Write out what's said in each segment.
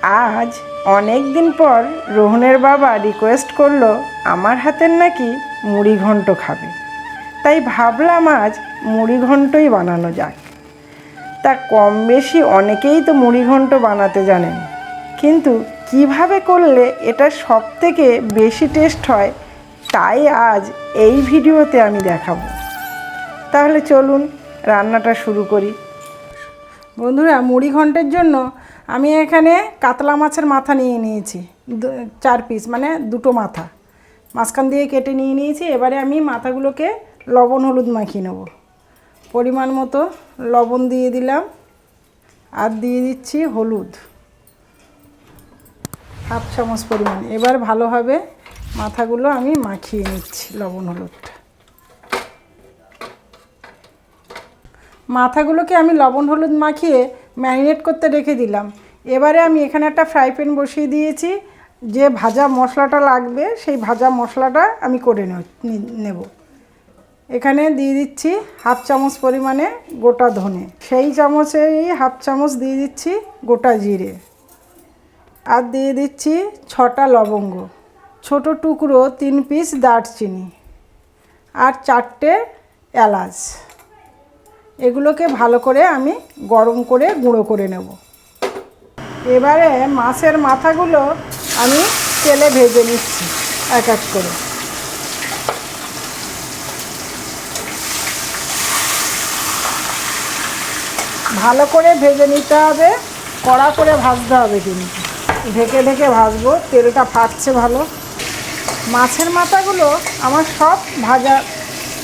আজ অনেক দিন পর রোহনের বাবা রিকোয়েস্ট করলো আমার হাতের নাকি মুড়ি ঘন্ট খাবে, তাই ভাবলাম আজ মুড়ি ঘন্টই বানানো যাক। তা কম বেশি অনেকেই তো মুড়ি ঘন্ট বানাতে জানেন, কিন্তু কিভাবে করলে এটা সবথেকে বেশি টেস্ট হয় তাই আজ এই ভিডিওতে আমি দেখাবো। তাহলে চলুন রান্নাটা শুরু করি। বন্ধুরা, মুড়ি ঘন্টের জন্য আমি এখানে কাতলা মাছের মাথা নিয়ে নিয়েছি 4 পিস, মানে 2টো মাথা মাঝখান দিয়ে কেটে নিয়ে নিয়েছি। এবারে আমি মাথাগুলোকে লবণ হলুদ মাখিয়ে নেব। পরিমাণ মতো লবণ দিয়ে দিলাম, আর দিয়ে দিচ্ছি হলুদ হাফ চামচ পরিমাণ। এবার ভালোভাবে মাথাগুলো আমি মাখিয়ে নিচ্ছি লবণ হলুদটা। মাথাগুলোকে আমি লবণ হলুদ মাখিয়ে ম্যারিনেট করতে রেখে দিলাম। এবারে আমি এখানে একটা ফ্রাই প্যান বসিয়ে দিয়েছি। যে ভাজা মশলাটা লাগবে সেই ভাজা মশলাটা আমি করে নেব। এখানে দিয়ে দিচ্ছি হাফ চামচ পরিমাণে গোটা ধনে, সেই চামচেরই হাফ চামচ দিয়ে দিচ্ছি গোটা জিরে, আর দিয়ে দিচ্ছি 6টা লবঙ্গ, ছোট টুকরো 3 পিস দারচিনি, আর 4টে এলাচ। এগুলোকে ভালো করে আমি গরম করে গুঁড়ো করে নেব। এবারে মাছের মাথাগুলো আমি তেলে ভেজে নিচ্ছি এক এক করে। ভালো করে ভেজে নিতে হবে, কড়া করে ভাজতে হবে, কিন্তু ঢেকে ঢেকে ভাজবো। তেলটা ফাটছে ভালো। মাছের মাথাগুলো আমার সব ভাজা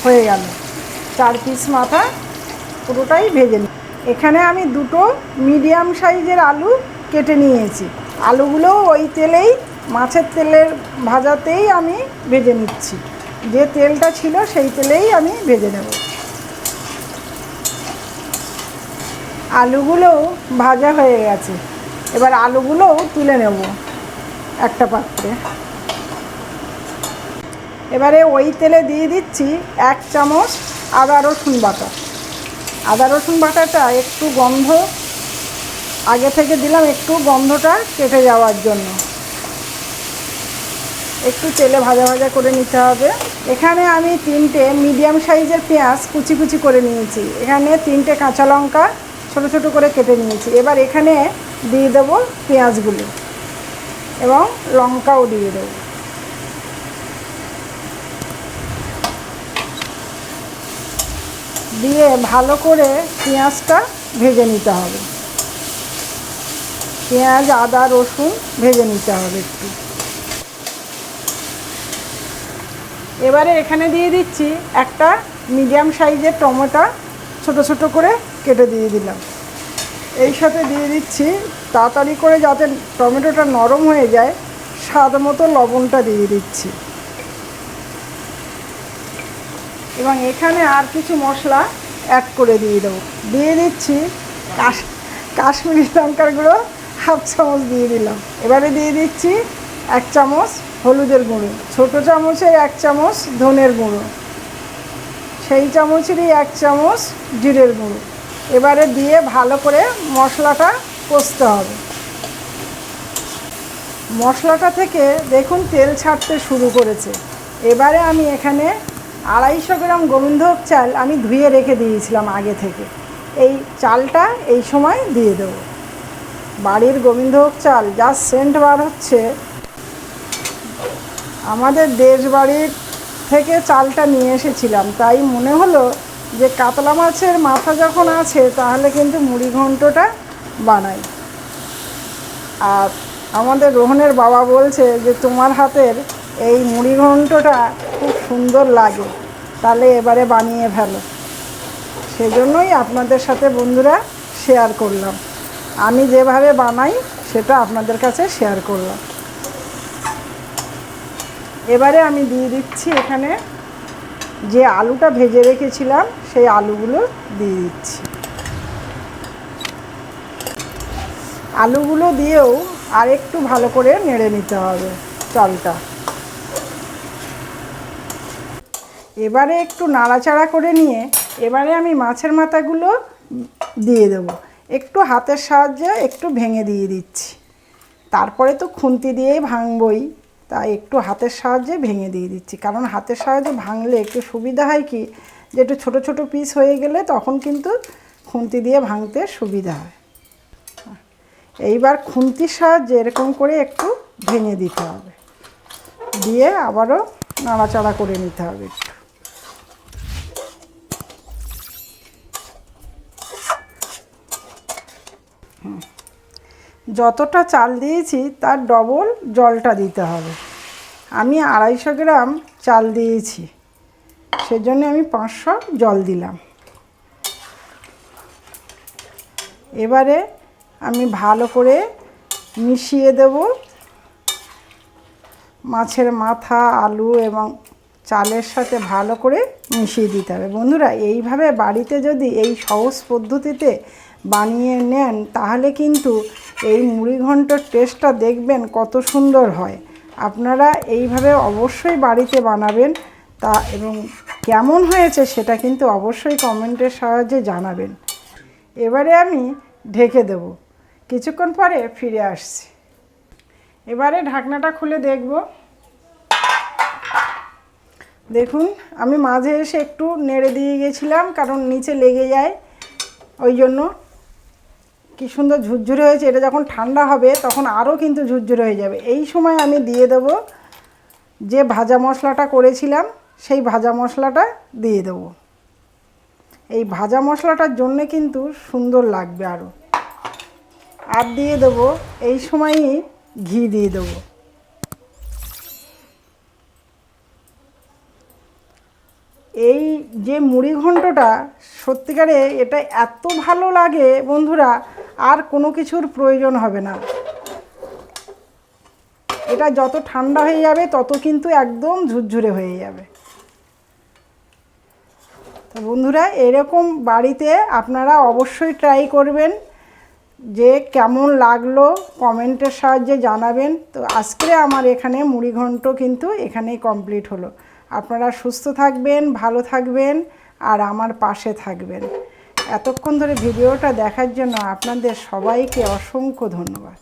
হয়ে গেল। 4 পিস মাথা পুরোটাই ভেজে নিই। এখানে আমি 2টো মিডিয়াম সাইজের আলু কেটে নিয়েছি। আলুগুলো ওই তেলেই, মাছের তেলের ভাজাতেই আমি ভেজে নিচ্ছি। যে তেলটা ছিল সেই তেলেই আমি ভেজে নেব। আলুগুলোও ভাজা হয়ে গেছে। এবার আলুগুলোও তুলে নেব একটা পাত্রে। এবারে ওই তেলে দিয়ে দিচ্ছি 1 চামচ আদা রসুন বাটা। আদা রসুন বাটাটা একটু গন্ধ আগে থেকে দিলাম, একটু গন্ধটা কেটে যাওয়ার জন্য। একটু তেলে ভাজা ভাজা করে নিতে হবে। এখানে আমি 3টে মিডিয়াম সাইজের পেঁয়াজ কুচি কুচি করে নিয়েছি। এখানে 3টে কাঁচা লঙ্কা ছোটো ছোটো করে কেটে নিয়েছি। এবার এখানে দিয়ে দেবো পেঁয়াজগুলো এবং লঙ্কাও দিয়ে দেবো। দিয়ে ভালো করে পেঁয়াজটা ভেজে নিতে হবে। পেঁয়াজ আদা রসুন ভেজে নিতে হবে একটু। এবারে এখানে দিয়ে দিচ্ছি একটা মিডিয়াম সাইজের টমেটো ছোট ছোট করে কেটে দিয়ে দিলাম। এই সাথে দিয়ে দিচ্ছি, তাড়াতাড়ি করে যাতে টমেটোটা নরম হয়ে যায়, স্বাদ মতো লবণটা দিয়ে দিচ্ছি। এবং এখানে আর কিছু মশলা অ্যাড করে দিয়ে দেবো। দিয়ে দিচ্ছি কাশ্মীরি লঙ্কার গুঁড়ো হাফ চামচ দিয়ে দিলাম। এবারে দিয়ে দিচ্ছি 1 চামচ হলুদের গুঁড়ো, ছোটো চামচের 1 চামচ ধনের গুঁড়ো, সেই চামচেরই 1 চামচ জিরের গুঁড়ো। এবারে দিয়ে ভালো করে মশলাটা কষতে হবে। মশলাটা থেকে দেখুন তেল ছাড়তে শুরু করেছে। এবারে আমি এখানে 250 গ্রাম গোবিন্দভোগ চাল আমি ধুয়ে রেখে দিয়েছিলাম আগে থেকে। এই চালটা এই সময় দিয়ে দেবো। বাড়ির গোবিন্দভোগ চাল যা সেন্ট বার হচ্ছে। আমাদের দেশ বাড়ির থেকে চালটা নিয়ে এসেছিলাম, তাই মনে হলো যে কাতলা মাছের মাথা যখন আছে তাহলে কিন্তু মুড়ি ঘন্টটা বানাই। আর আমাদের রোহনের বাবা বলছে যে তোমার হাতের এই মুড়ি ঘন্টটা খুব সুন্দর লাগে, তাহলে এবারে বানিয়ে ফেলো। সেজন্যই আপনাদের সাথে বন্ধুরা শেয়ার করলাম। আমি যেভাবে বানাই সেটা আপনাদের কাছে শেয়ার করলাম। এবারে আমি দিয়ে দিচ্ছি এখানে যে আলুটা ভেজে রেখেছিলাম সেই আলুগুলো দিয়ে দিচ্ছি। আলুগুলো দিয়েও আর একটু ভালো করে নেড়ে নিতে হবে চালটা। এবারে একটু নাড়াচাড়া করে নিয়ে এবারে আমি মাছের মাথাগুলো দিয়ে দেব। একটু হাতের সাহায্যে একটু ভেঙে দিয়ে দিচ্ছি। তারপরে তো খুন্তি দিয়েই ভাঙবই, তাই একটু হাতের সাহায্যে ভেঙে দিয়ে দিচ্ছি। কারণ হাতের সাহায্যে ভাঙলে একটু সুবিধা হয় কি, যে একটু ছোটো ছোটো পিস হয়ে গেলে তখন কিন্তু খুন্তি দিয়ে ভাঙতে সুবিধা হয়। এইবার খুন্তির সাহায্যে এরকম করে একটু ভেঙে দিতে হবে, দিয়ে আবারও নাড়াচাড়া করে নিতে হবে একটু। যতটা চাল দিয়েছি তার ডবল জলটা দিতে হবে। আমি 250 গ্রাম চাল দিয়েছি, সেজন্য আমি 500 জল দিলাম। এবারে আমি ভালো করে মিশিয়ে দেব মাছের মাথা, আলু এবং চালের সাথে ভালো করে মিশিয়ে দিতে হবে। বন্ধুরা, এইভাবে বাড়িতে যদি এই সহজ পদ্ধতিতে বানিয়ে নেন তাহলে কিন্তু এই মুড়িঘণ্টর টেস্টটা দেখবেন কত সুন্দর হয়। আপনারা এইভাবে অবশ্যই বাড়িতে বানাবেন তা, এবং কেমন হয়েছে সেটা কিন্তু অবশ্যই কমেন্টের সাহায্যে জানাবেন। এবারে আমি ঢেকে দেব, কিছুক্ষণ পরে ফিরে আসছি। এবারে ঢাকনাটা খুলে দেখব। দেখুন, আমি মাঝে এসে একটু নেড়ে দিয়ে গেছিলাম, কারণ নিচে লেগে যায়, ওই জন্য। কি সুন্দর ঝুরঝুরে হয়েছে। এটা যখন ঠান্ডা হবে তখন আরও কিন্তু ঝুরঝুরে হয়ে যাবে। এই সময় আমি দিয়ে দেব যে ভাজা মশলাটা করেছিলাম, সেই ভাজা মশলাটা দিয়ে দেব। এই ভাজা মশলাটার জন্যে কিন্তু সুন্দর লাগবে আরও। আর দিয়ে দেব এই সময়ই ঘি দিয়ে দেব। এই যে মুড়িঘণ্টটা সত্যিকারে এটা এত ভালো লাগে বন্ধুরা, আর কোনো কিছুর প্রয়োজন হবে না। এটা যত ঠান্ডা হয়ে যাবে তত কিন্তু একদম ঝুরঝুরে হয়ে যাবে। তো বন্ধুরা, এরকম বাড়িতে আপনারা অবশ্যই ট্রাই করবেন। যে কেমন লাগলো কমেন্টের সাহায্যে জানাবেন। তো আজকে আমার এখানে মুড়িঘণ্ট কিন্তু এখানেই কমপ্লিট হলো। আপনারা সুস্থ থাকবেন, ভালো থাকবেন আর আমার পাশে থাকবেন। এতক্ষণ ধরে ভিডিওটা দেখার জন্য আপনাদের সবাইকে অসংখ্য ধন্যবাদ।